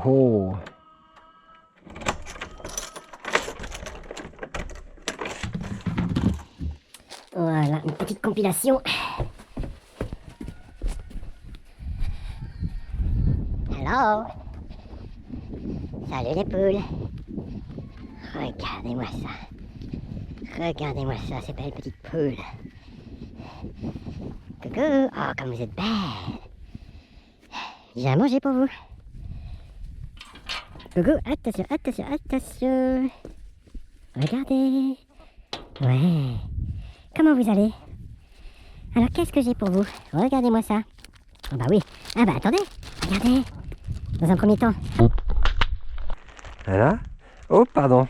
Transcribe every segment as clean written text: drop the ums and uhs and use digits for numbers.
Oh oh. Voilà, une petite compilation. Hello. Salut les poules. Regardez-moi ça. Regardez-moi ça, ces belles petites poules. Coucou. Oh, comme vous êtes belles. J'ai à manger pour vous. Coucou, attention, attention, attention. Regardez. Ouais. Comment vous allez? Alors, qu'est-ce que j'ai pour vous? Regardez-moi ça. Ah bah oui. Ah bah attendez. Regardez. Dans un premier temps. Voilà. Oh, pardon.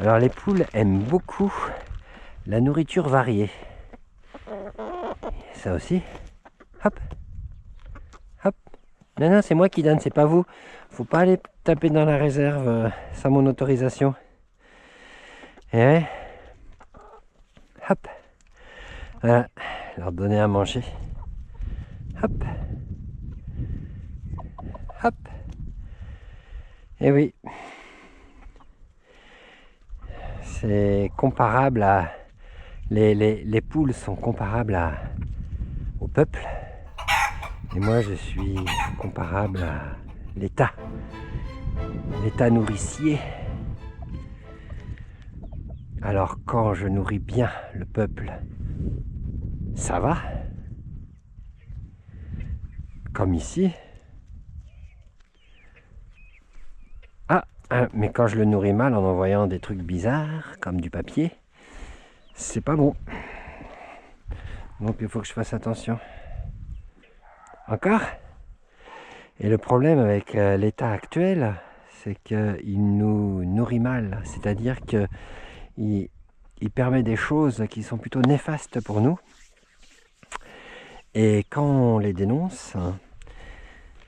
Alors, les poules aiment beaucoup la nourriture variée. Ça aussi. Hop. Hop. Non, non, c'est moi qui donne, c'est pas vous. Faut pas aller taper dans la réserve sans mon autorisation. Et ouais. Hop. Voilà. Leur donner à manger. Hop. Hop. Et oui. C'est comparable à... Les poules sont comparables au peuple. Et moi, je suis comparable à l'État. L'État nourricier. Alors, quand je nourris bien le peuple, ça va. Comme ici. Ah, mais quand je le nourris mal en envoyant des trucs bizarres, comme du papier, c'est pas bon. Donc, il faut que je fasse attention. Encore? Et le problème avec l'état actuel, c'est qu'il nous nourrit mal. C'est-à-dire qu'il permet des choses qui sont plutôt néfastes pour nous. Et quand on les dénonce,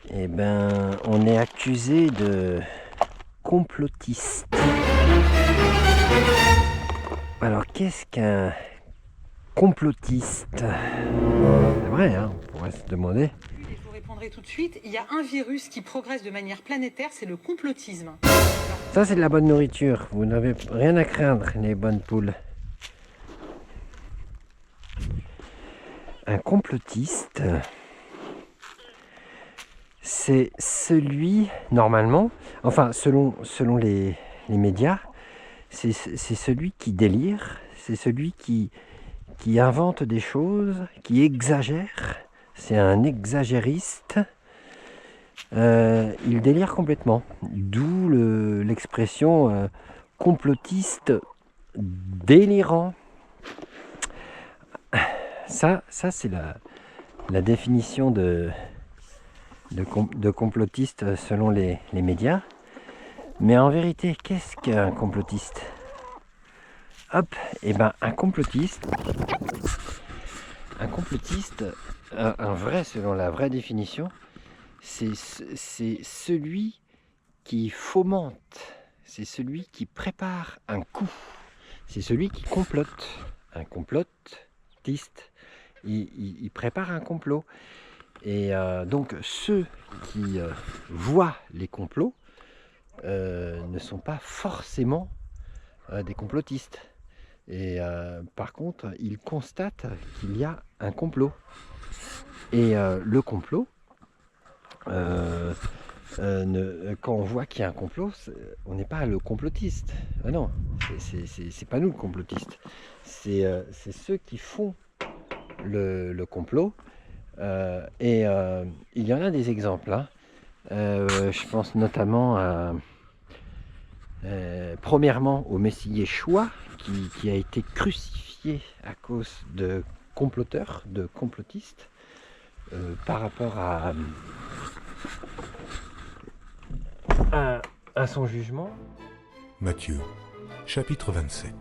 eh ben, on est accusé de complotiste. Alors, qu'est-ce qu'un complotiste? C'est vrai, hein, on pourrait se demander. Je vous répondrai tout de suite. Il y a un virus qui progresse de manière planétaire, c'est le complotisme. Ça, c'est de la bonne nourriture. Vous n'avez rien à craindre, les bonnes poules. Un complotiste, c'est celui, normalement, enfin, selon les médias, c'est celui qui délire, c'est celui qui invente des choses, qui exagère. C'est un exagériste. Il délire complètement. D'où l'expression complotiste délirant. Ça c'est la définition de complotiste selon les médias. Mais en vérité, qu'est-ce qu'un complotiste? Hop, et ben un complotiste, un vrai, selon la vraie définition, c'est celui qui fomente, c'est celui qui prépare un coup, c'est celui qui complote. Un complotiste, il prépare un complot. Et donc ceux qui voient les complots ne sont pas forcément des complotistes. Et par contre, ils constatent qu'il y a un complot. Et le complot, quand on voit qu'il y a un complot, on n'est pas le complotiste. Ah non, c'est pas nous le complotiste. C'est ceux qui font le complot. Et il y en a des exemples. Hein. Je pense notamment à... premièrement au Messie Yeshua qui a été crucifié à cause de comploteurs, de complotistes, par rapport à son jugement. Matthieu, chapitre 27.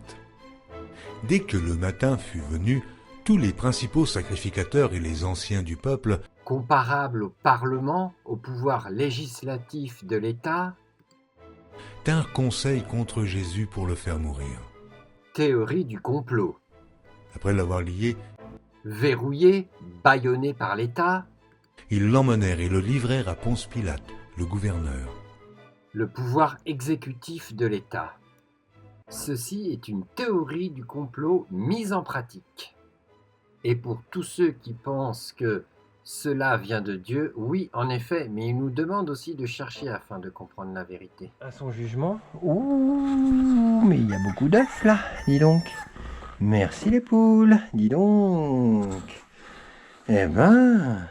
Dès que le matin fut venu, tous les principaux sacrificateurs et les anciens du peuple, comparables au Parlement, au pouvoir législatif de l'État, tinrent conseil contre Jésus pour le faire mourir. théorie du complot. Après l'avoir lié, Verrouillé, bâillonné par l'État, ils l'emmenèrent et le livrèrent à Ponce Pilate, le gouverneur. Le pouvoir exécutif de l'État. Ceci est une théorie du complot mise en pratique. Et pour tous ceux qui pensent que cela vient de Dieu, oui, en effet, mais il nous demande aussi de chercher afin de comprendre la vérité. À son jugement. Ouh, mais il y a beaucoup d'œufs là, dis donc. Merci les poules, dis donc. Eh ben,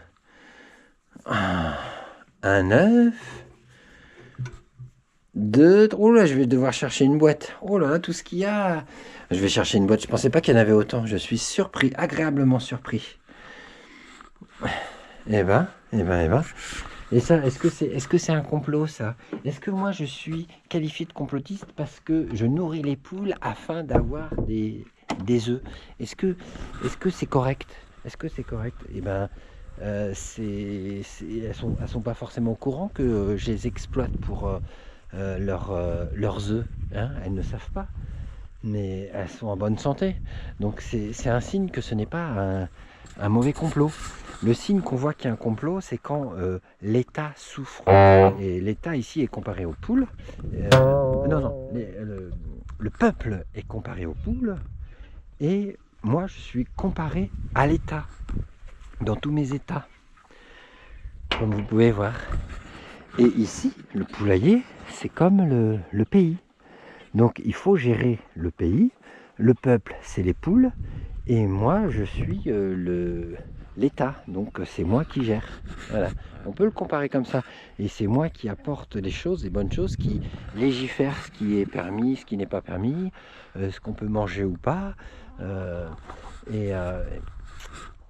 un œuf, deux. Oh là, je vais devoir chercher une boîte. Oh là là, tout ce qu'il y a. Je vais chercher une boîte. Je pensais pas qu'il y en avait autant. Je suis surpris, agréablement surpris. Eh ben. Et ça, est-ce que c'est un complot, ça? Est-ce que moi, je suis qualifié de complotiste parce que je nourris les poules afin d'avoir des œufs? Est-ce que c'est correct? Est-ce que c'est correct? Eh ben, elles sont pas forcément au courant que je les exploite pour leurs œufs. Hein, elles ne savent pas. Mais elles sont en bonne santé. Donc c'est un signe que ce n'est pas un mauvais complot. Le signe qu'on voit qu'il y a un complot, c'est quand l'État souffre. Et l'État ici est comparé aux poules. Le peuple est comparé aux poules. Et moi, je suis comparé à l'État, dans tous mes états, comme vous pouvez voir. Et ici, le poulailler, c'est comme le pays. Donc il faut gérer le pays, le peuple c'est les poules, et moi je suis l'État, donc c'est moi qui gère. Voilà. On peut le comparer comme ça, et c'est moi qui apporte des choses, des bonnes choses, qui légifère ce qui est permis, ce qui n'est pas permis, ce qu'on peut manger ou pas,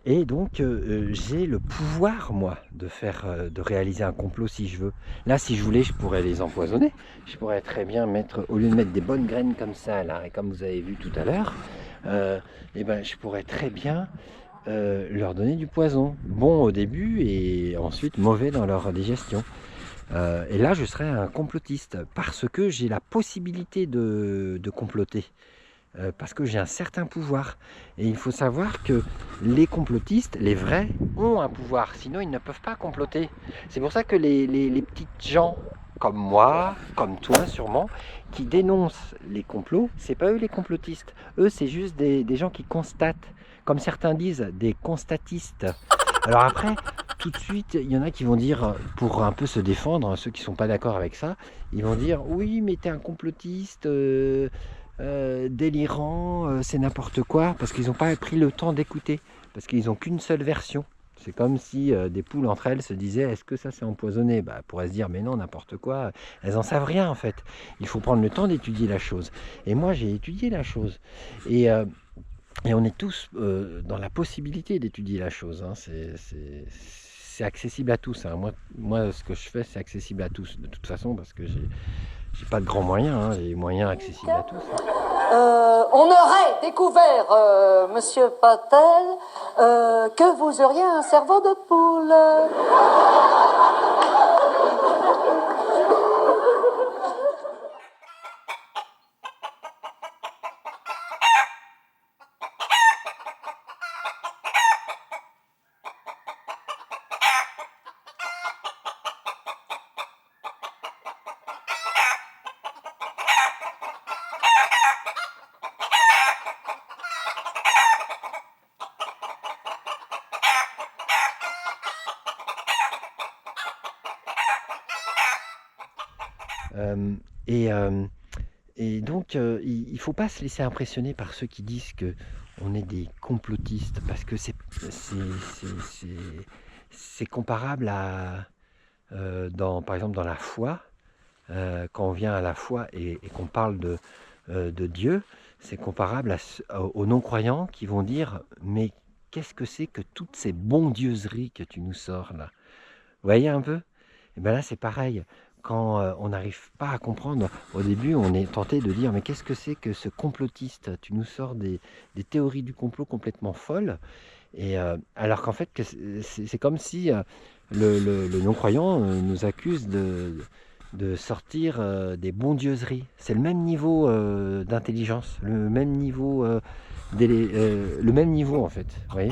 et donc j'ai le pouvoir, moi, de réaliser un complot si je veux. Là, si je voulais, je pourrais les empoisonner. Je pourrais très bien mettre, au lieu de mettre des bonnes graines comme ça, là, et comme vous avez vu tout à l'heure, et ben, je pourrais très bien leur donner du poison. Bon au début et ensuite mauvais dans leur digestion. Et là, je serais un complotiste parce que j'ai la possibilité de comploter. Parce que j'ai un certain pouvoir. Et il faut savoir que les complotistes, les vrais, ont un pouvoir. Sinon, ils ne peuvent pas comploter. C'est pour ça que les petites gens comme moi, comme toi sûrement, qui dénoncent les complots, c'est pas eux les complotistes. Eux, c'est juste des gens qui constatent. Comme certains disent, des constatistes. Alors après, tout de suite, il y en a qui vont dire, pour un peu se défendre, ceux qui ne sont pas d'accord avec ça, ils vont dire, oui, mais t'es un complotiste... délirant, c'est n'importe quoi, parce qu'ils n'ont pas pris le temps d'écouter, parce qu'ils n'ont qu'une seule version. C'est comme si des poules entre elles se disaient est-ce que ça c'est empoisonné? Elles pourraient se dire mais non, n'importe quoi, elles n'en savent rien en fait. Il faut prendre le temps d'étudier la chose. Et moi j'ai étudié la chose. Et on est tous dans la possibilité d'étudier la chose. Hein. C'est accessible à tous. Hein. Moi, ce que je fais, c'est accessible à tous, de toute façon, parce que j'ai pas de grands moyens, hein, les moyens accessibles à tous. Hein. On aurait découvert, Monsieur Patel, que vous auriez un cerveau de poule. Et donc, il ne faut pas se laisser impressionner par ceux qui disent qu'on est des complotistes, parce que c'est comparable à, par exemple, dans la foi, quand on vient à la foi et qu'on parle de Dieu, c'est comparable aux non-croyants qui vont dire « Mais qu'est-ce que c'est que toutes ces bondieuseries que tu nous sors là ?» Vous voyez un peu? Et bien là, c'est pareil. Quand on n'arrive pas à comprendre, au début, on est tenté de dire « Mais qu'est-ce que c'est que ce complotiste? Tu nous sors des théories du complot complètement folles. » Et alors qu'en fait, c'est comme si le non-croyant nous accuse de sortir des bondieuseries. C'est le même niveau d'intelligence, le même niveau le même niveau en fait. Vous voyez,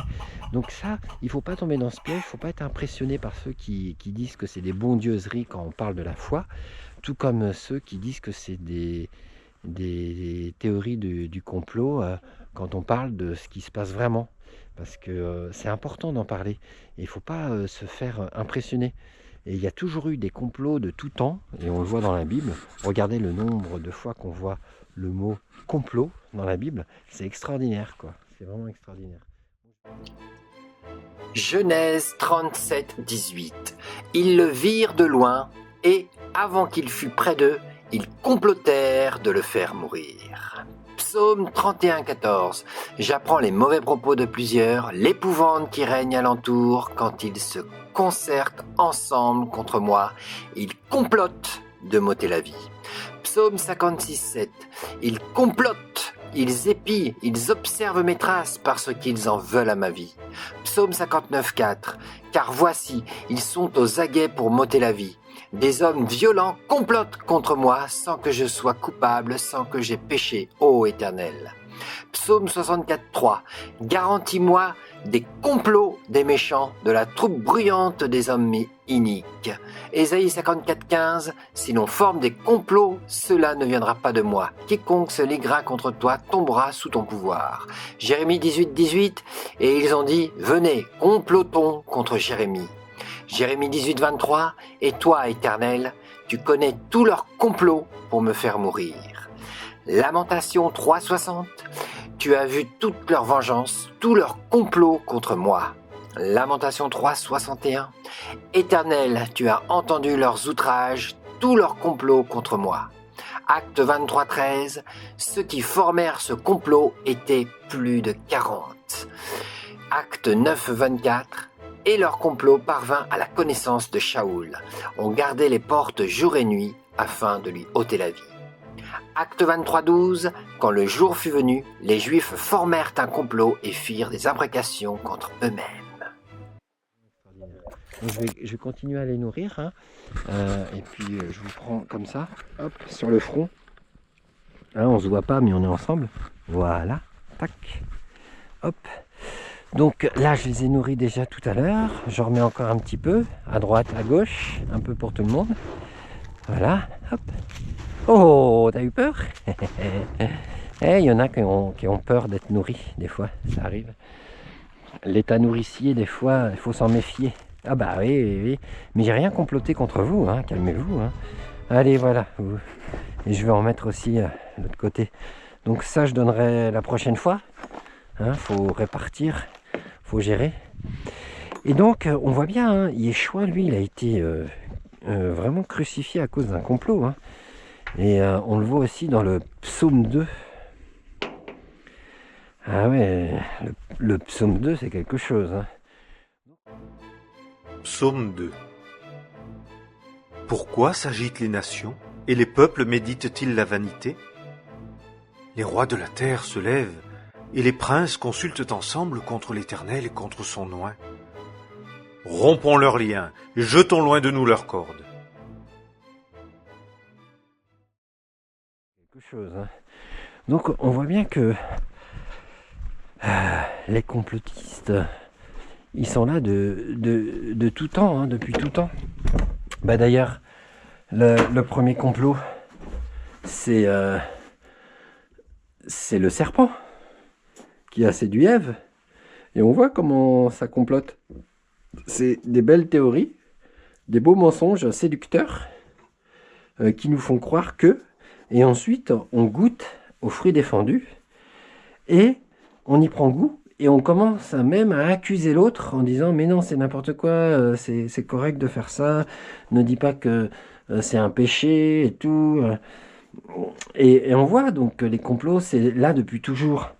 donc ça, il ne faut pas tomber dans ce piège, il ne faut pas être impressionné par ceux qui disent que c'est des bondieuseries quand on parle de la foi, tout comme ceux qui disent que c'est des théories du complot quand on parle de ce qui se passe vraiment. Parce que c'est important d'en parler. Et il ne faut pas se faire impressionner. Et il y a toujours eu des complots de tout temps, et on le voit dans la Bible. Regardez le nombre de fois qu'on voit le mot complot dans la Bible. C'est extraordinaire, quoi. C'est vraiment extraordinaire. Genèse 37, 18. Ils le virent de loin, et, avant qu'il fût près d'eux, ils complotèrent de le faire mourir. Psaume 31, 14. J'apprends les mauvais propos de plusieurs, l'épouvante qui règne alentour, quand ils se concertent ensemble contre moi, ils complotent de m'ôter la vie. Psaume 56, 7. Ils complotent, ils épient, ils observent mes traces parce qu'ils en veulent à ma vie. Psaume 59, 4. Car voici, ils sont aux aguets pour m'ôter la vie. Des hommes violents complotent contre moi sans que je sois coupable, sans que j'aie péché, ô Éternel. Psaume 64, 3. Garantis-moi des complots des méchants, de la troupe bruyante des hommes iniques. Ésaïe 54, 15. Si l'on forme des complots, cela ne viendra pas de moi. Quiconque se liguera contre toi tombera sous ton pouvoir. Jérémie 18, 18. Et ils ont dit, venez, complotons contre Jérémie. Jérémie 18, 23. Et toi, Éternel, tu connais tous leurs complots pour me faire mourir. Lamentation 3, 60. Tu as vu toute leur vengeance, tous leurs complots contre moi. Lamentation 3, 61. Éternel, tu as entendu leurs outrages, tous leurs complots contre moi. Acte 23, 13. Ceux qui formèrent ce complot étaient plus de 40. Acte 9, 24. Et leur complot parvint à la connaissance de Shaoul. On gardait les portes jour et nuit afin de lui ôter la vie. Acte 23, 12. Quand le jour fut venu, les Juifs formèrent un complot et firent des imprécations contre eux-mêmes. Donc je vais continuer à les nourrir. Hein. Et puis je vous prends comme ça, hop, sur le front. Hein, on se voit pas, mais on est ensemble. Voilà, tac, hop. Donc là, je les ai nourris déjà tout à l'heure. J'en remets encore un petit peu, à droite, à gauche, un peu pour tout le monde. Voilà, hop. Oh, t'as eu peur? Il y en a qui ont peur d'être nourris, des fois, ça arrive. L'état nourricier, des fois, il faut s'en méfier. Ah bah oui. Mais j'ai rien comploté contre vous, hein, calmez-vous. Hein. Allez, voilà. Et je vais en mettre aussi de l'autre côté. Donc ça, je donnerai la prochaine fois. Hein, faut répartir, faut gérer. Et donc, on voit bien, hein, Yeshua, lui, il a été vraiment crucifié à cause d'un complot. Hein. Et on le voit aussi dans le psaume 2. Ah ouais, le psaume 2, c'est quelque chose. Hein. Psaume 2. Pourquoi s'agitent les nations et les peuples méditent-ils la vanité? Les rois de la terre se lèvent et les princes consultent ensemble contre l'Éternel et contre son oint. Rompons leurs liens, jetons loin de nous leurs cordes. Quelque chose. Hein. Donc on voit bien que les complotistes, ils sont là de tout temps, hein, depuis tout temps. Bah d'ailleurs, le premier complot, c'est le serpent qui a séduit Ève. Et on voit comment ça complote. C'est des belles théories, des beaux mensonges séducteurs qui nous font croire que, et ensuite on goûte aux fruits défendus et on y prend goût et on commence même à accuser l'autre en disant mais non, c'est n'importe quoi, c'est correct de faire ça, ne dis pas que c'est un péché et tout. Et on voit donc que les complots, c'est là depuis toujours.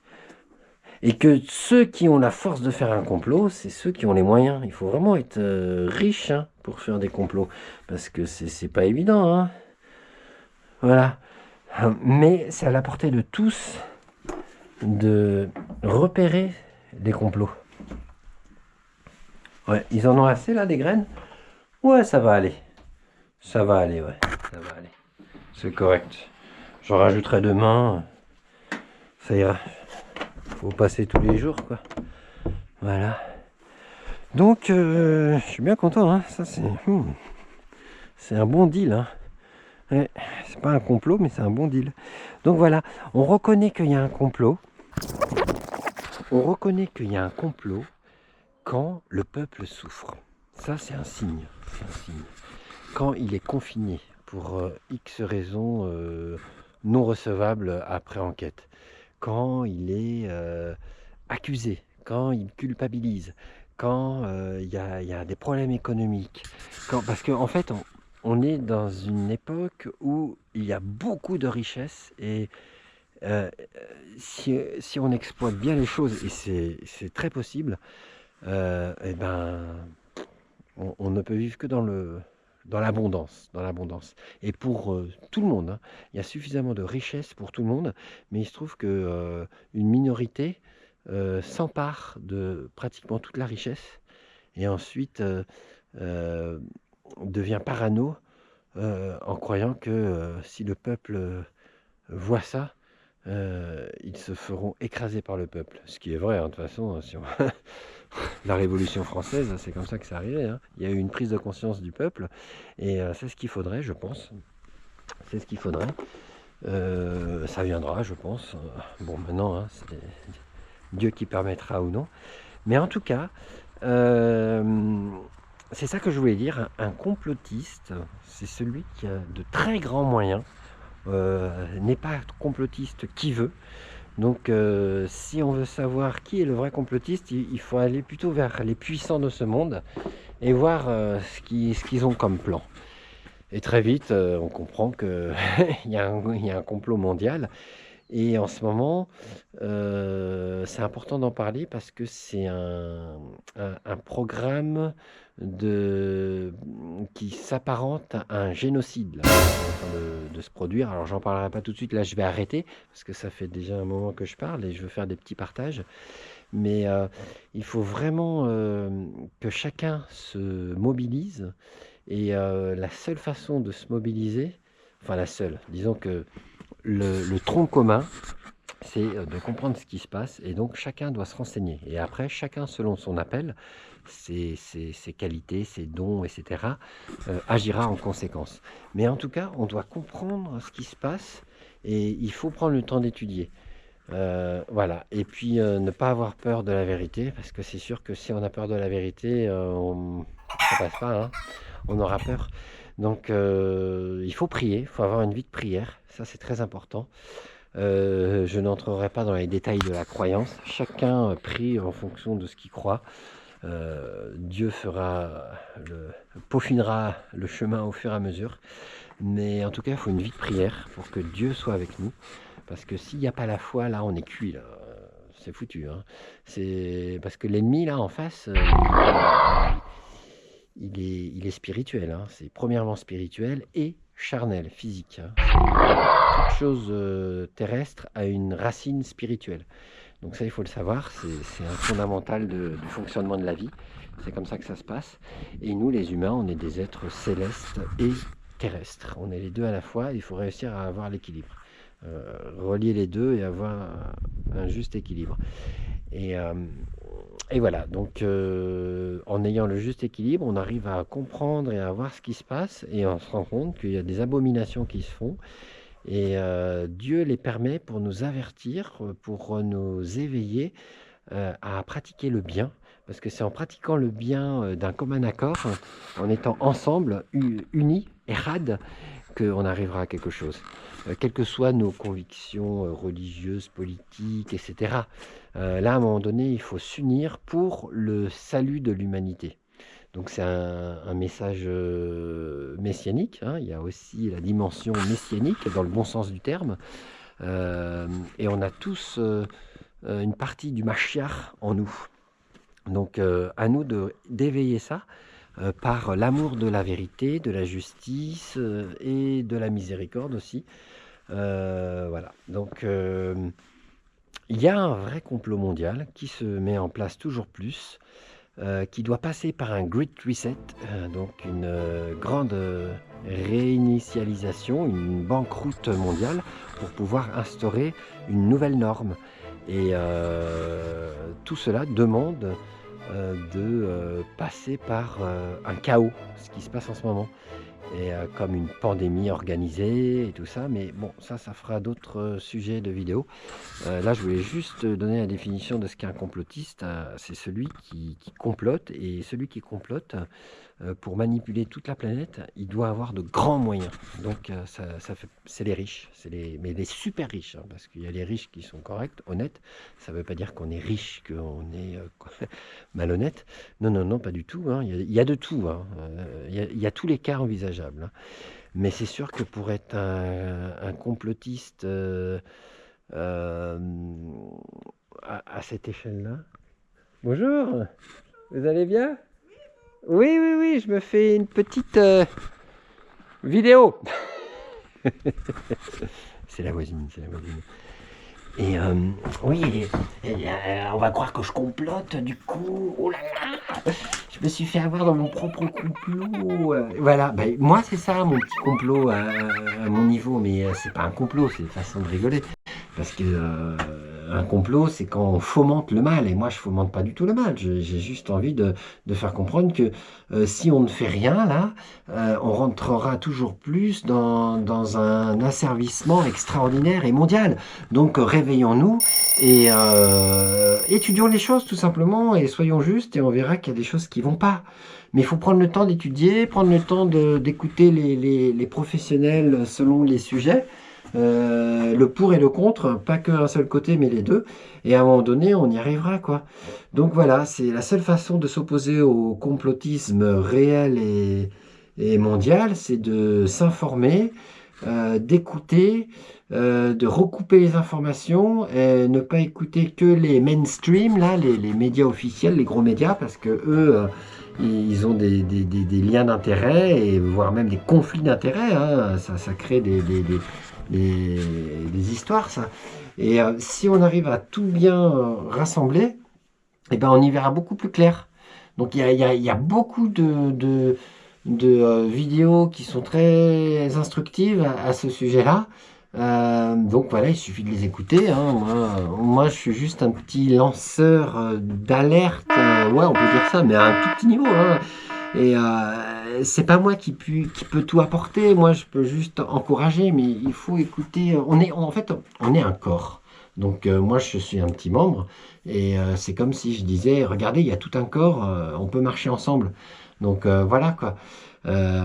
Et que ceux qui ont la force de faire un complot, c'est ceux qui ont les moyens. Il faut vraiment être riche, hein, pour faire des complots. Parce que c'est pas évident. Hein. Voilà. Mais c'est à la portée de tous de repérer les complots. Ouais, ils en ont assez là, des graines? Ouais, ça va aller. Ça va aller, ouais. Ça va aller. C'est correct. J'en rajouterai demain. Ça ira. faut passer tous les jours, quoi. Voilà. Donc, je suis bien content, hein. Ça, c'est un bon deal, hein. Ouais, c'est pas un complot, mais c'est un bon deal. Donc voilà, on reconnaît qu'il y a un complot. On reconnaît qu'il y a un complot quand le peuple souffre. Ça, c'est un signe. C'est un signe. Quand il est confiné pour X raisons non recevables après enquête. Quand il est accusé. Quand il culpabilise. Quand il y a des problèmes économiques. Parce qu'en fait, on est dans une époque où il y a beaucoup de richesses et si on exploite bien les choses, et c'est très possible, eh ben, on ne peut vivre que dans l'abondance. Et pour tout le monde, hein, il y a suffisamment de richesses pour tout le monde, mais il se trouve que une minorité s'empare de pratiquement toute la richesse et ensuite devient parano en croyant que si le peuple voit ça, ils se feront écraser par le peuple. Ce qui est vrai, hein, de toute façon, la Révolution française, c'est comme ça que c'est arrivé, hein. Il y a eu une prise de conscience du peuple, et c'est ce qu'il faudrait, je pense. C'est ce qu'il faudrait. Ça viendra, je pense. Bon, maintenant, hein, c'est Dieu qui permettra ou non. Mais en tout cas, c'est ça que je voulais dire. Un complotiste, c'est celui qui a de très grands moyens, n'est pas complotiste qui veut. Donc si on veut savoir qui est le vrai complotiste, il faut aller plutôt vers les puissants de ce monde et voir ce qu'ils ont comme plan. Et très vite, on comprend qu'il y a un complot mondial. Et en ce moment, c'est important d'en parler parce que c'est un programme qui s'apparente à un génocide là, qui est en train de se produire. Alors j'en parlerai pas tout de suite, là je vais arrêter parce que ça fait déjà un moment que je parle et je veux faire des petits partages. Mais il faut vraiment que chacun se mobilise et la seule façon de se mobiliser, enfin la seule, disons que le tronc commun, c'est de comprendre ce qui se passe et donc chacun doit se renseigner. Et après, chacun selon son appel, ses qualités, ses dons, etc., agira en conséquence. Mais en tout cas, on doit comprendre ce qui se passe et il faut prendre le temps d'étudier. Voilà. Et puis ne pas avoir peur de la vérité, parce que c'est sûr que si on a peur de la vérité, ça passe pas, hein. On aura peur. Donc il faut prier, il faut avoir une vie de prière, ça c'est très important. Je n'entrerai pas dans les détails de la croyance, chacun prie en fonction de ce qu'il croit. Dieu peaufinera le chemin au fur et à mesure, mais en tout cas il faut une vie de prière pour que Dieu soit avec nous, parce que s'il n'y a pas la foi, là on est cuit, là. C'est foutu, hein. C'est parce que l'ennemi là en face, il est spirituel, hein. C'est premièrement spirituel et charnel, physique, hein. Toute chose terrestre a une racine spirituelle. Donc ça, il faut le savoir, c'est un fondamental du fonctionnement de la vie. C'est comme ça que ça se passe. Et nous, les humains, on est des êtres célestes et terrestres. On est les deux à la fois, il faut réussir à avoir l'équilibre. Relier les deux et avoir un juste équilibre. Et voilà, donc en ayant le juste équilibre, on arrive à comprendre et à voir ce qui se passe et on se rend compte qu'il y a des abominations qui se font et Dieu les permet pour nous avertir, pour nous éveiller à pratiquer le bien, parce que c'est en pratiquant le bien d'un commun accord, en étant ensemble, unis, errades, qu'on arrivera à quelque chose. Quelles que soient nos convictions religieuses, politiques, etc. Là, à un moment donné, il faut s'unir pour le salut de l'humanité. Donc c'est un message messianique, hein. Il y a aussi la dimension messianique, dans le bon sens du terme. Et on a tous une partie du Mashiach en nous. Donc à nous d'éveiller ça par l'amour de la vérité, de la justice et de la miséricorde aussi. Voilà. Donc il y a un vrai complot mondial qui se met en place toujours plus, qui doit passer par un Great Reset, donc une grande réinitialisation, une banqueroute mondiale pour pouvoir instaurer une nouvelle norme. Et tout cela demande de passer par un chaos, ce qui se passe en ce moment. Et comme une pandémie organisée et tout ça, mais bon, ça fera d'autres sujets de vidéo. Là, je voulais juste donner la définition de ce qu'est un complotiste. C'est celui qui complote, et celui qui complote, pour manipuler toute la planète, il doit avoir de grands moyens. Donc, c'est les riches, mais les super riches, hein, parce qu'il y a les riches qui sont corrects, honnêtes. Ça ne veut pas dire qu'on est riche, qu'on est malhonnête. Non, non, non, pas du tout, hein. Il y a de tout, hein. Il y a tous les cas envisageables, hein. Mais c'est sûr que pour être un complotiste à cette échelle-là... Bonjour, vous allez bien? Oui, oui, oui, je me fais une petite vidéo. C'est la voisine, c'est la voisine. Et oui, on va croire que je complote, du coup, oh là là, je me suis fait avoir dans mon propre complot. Voilà, ben, moi c'est ça mon petit complot à mon niveau, mais c'est pas un complot, c'est une façon de rigoler. Parce que un complot, c'est quand on fomente le mal, et moi je fomente pas du tout le mal. J'ai juste envie de faire comprendre que si on ne fait rien là, on rentrera toujours plus dans un asservissement extraordinaire et mondial. Donc réveillons-nous et étudions les choses tout simplement, et soyons justes, et on verra qu'il y a des choses qui vont pas. Mais il faut prendre le temps d'étudier, prendre le temps d'écouter les professionnels selon les sujets. Le pour et le contre, pas qu'un seul côté, mais les deux. Et à un moment donné, on y arrivera, quoi. Donc voilà, c'est la seule façon de s'opposer au complotisme réel et mondial, c'est de s'informer, d'écouter, de recouper les informations, et ne pas écouter que les mainstream, là, les médias officiels, les gros médias, parce que eux, ils ont des liens d'intérêt, et voire même des conflits d'intérêt, hein. Ça crée des histoires, ça. Et si on arrive à tout bien rassembler, eh ben, on y verra beaucoup plus clair. Donc il y a beaucoup de vidéos qui sont très instructives à ce sujet-là. Donc voilà, il suffit de les écouter, hein. Moi, je suis juste un petit lanceur d'alerte, ouais, on peut dire ça, mais à un tout petit niveau, hein. Et c'est pas moi qui peut tout apporter. Moi, je peux juste encourager, mais il faut écouter. En fait, on est un corps. Donc moi, je suis un petit membre, et c'est comme si je disais, regardez, il y a tout un corps, on peut marcher ensemble. Donc voilà, quoi.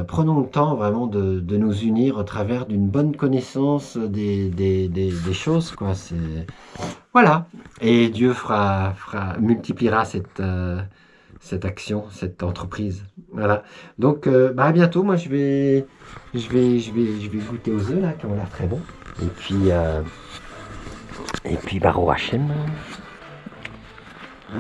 Prenons le temps vraiment de nous unir au travers d'une bonne connaissance des choses, quoi. Voilà. Et Dieu multipliera cette action, cette entreprise. Voilà. Donc, à bientôt. Moi, je vais goûter aux œufs là, qui ont l'air très bons. Et puis, Baruch Hashem. Ah.